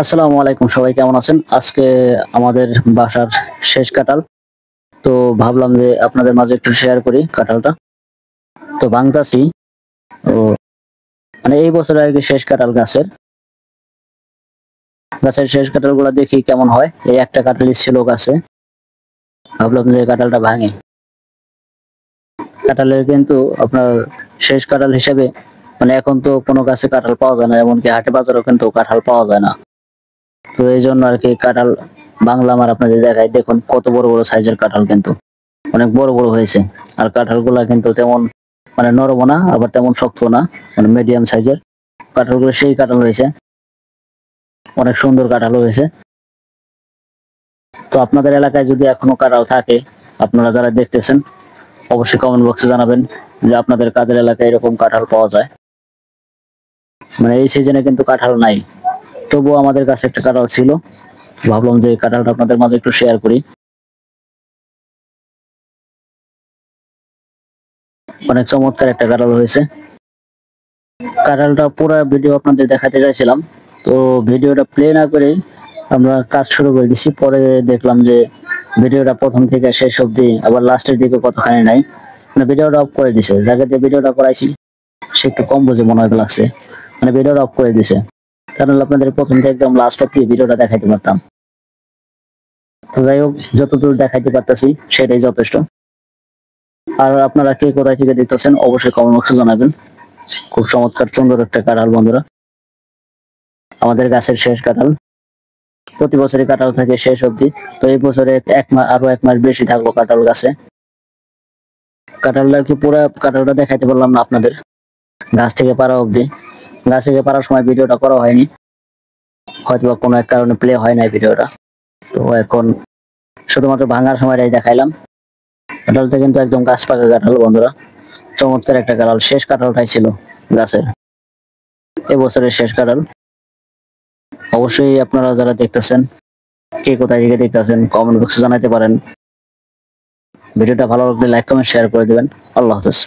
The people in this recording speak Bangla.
আসসালামু আলাইকুম, সবাই কেমন আছেন? আজকে আমাদের বাসার শেষ কাঁঠাল। তো ভাবলাম যে আপনাদের মাঝে একটু শেয়ার করি কাঁঠালটা। তো ভাঙতাছি। তো মানে এই বছর আরকি শেষ কাঁঠাল গাছের শেষ কাঁঠালগুলা দেখি কেমন হয়। এই একটা কাঁঠালই ছিল গাছে। ভাবলাম যে কাঁঠালটা ভাঙি। কাঁঠালের কিন্তু আপনার শেষ কাঁঠাল হিসেবে মানে এখন তো কোনো গাছে কাঁঠাল পাওয়া যায় না, এমনকি হাটে বাজারেও কিন্তু কাঁঠাল পাওয়া যায় না। তো এইজন্য আরকি কাঁঠাল ভাঙলাম আর আপনাদের দেখাই, দেখুন কত বড় বড় সাইজের কাঁঠাল, কিন্তু অনেক বড় বড় হয়েছে। আর কাঁঠালগুলা কিন্তু তেমন মানে নরমও না, আবার তেমন শক্তও না, মানে মিডিয়াম সাইজের কাঁঠালগুলো। সেই কাঁঠাল হয়েছে, অনেক সুন্দর কাঁঠাল হয়েছে। তো আপনাদের এলাকায় যদি এখনো কাঁঠাল থাকে, আপনারা যারা দেখতেছেন অবশ্যই কমেন্ট বক্সে জানাবেন যে আপনাদের কাদের এলাকায় এরকম কাঁঠাল পাওয়া যায়। মানে এই সিজনে কিন্তু কাঁঠাল নাই, তবুও আমাদের কাছে একটা কাঁঠাল ছিল। ভাবলাম যে এই কাঁঠালটা আপনাদের মাঝে একটু শেয়ার করি। অনেক চমৎকার একটা কাঁঠাল হয়েছে। কাঁঠালটা পুরো ভিডিও আপনাদের দেখাতে চাইছিলাম, তো ভিডিওটা প্লে না করে আমরা কাজ শুরু করে দিছি। পরে দেখলাম যে ভিডিওটা প্রথম থেকে শেষ অবধি আবার লাস্টের দিকে কতখানি নাই, মানে ভিডিওটা অফ করে দিছে। যাকে দিয়ে ভিডিওটা করাইছি সে একটু কম বুঝে মনে হয় লাগছে, মানে ভিডিওটা অফ করে দিছে। কারণ আপনাদের প্রথম থেকে একদম লাস্ট অব্দি ভিডিওটা দেখাইতে পারতাম। তো যাই হোক, যতদূর দেখাইতে পারতেছি সেটাই যথেষ্ট। আর আপনারা কে কোথায় থেকে দেখতেছেন অবশ্যই কমেন্ট বক্সে জানাবেন। খুব চমৎকার সুন্দর একটা কাঁঠাল বন্ধুরা, আমাদের গাছের শেষ কাঁঠাল। প্রতি বছরই কাঁঠাল থাকে শেষ অবধি। তো এই বছরে এক মাস, আরো এক মাস বেশি থাকবো কাঁঠাল গাছে। কাঁঠালটা কি পুরো কাঁঠালটা দেখাইতে পারলাম না আপনাদের, গাছ থেকে পাড়া অবধি। গাছ থেকে পাড়ার সময় ভিডিওটা করা হয়নি, হয়তো বা কোনো এক কারণে প্লে হয় নাই ভিডিওটা। তো এখন শুধুমাত্র ভাঙার সময়টাই দেখাইলাম। কাঁঠালটা কিন্তু একদম গাছ পাকা কাঁঠাল বন্ধুরা, চমৎকার একটা কাঁঠাল। শেষ কাঁঠালটাই ছিল গাছের, এবছরের শেষ কাঁঠাল। অবশ্যই আপনারা যারা দেখতেছেন, কে কোথায় থেকে দেখতেছেন কমেন্ট বক্সে জানাতে পারেন। ভিডিওটা ভালো লাগলে লাইক কমেন্ট শেয়ার করে দিবেন। আল্লাহ হাফেজ।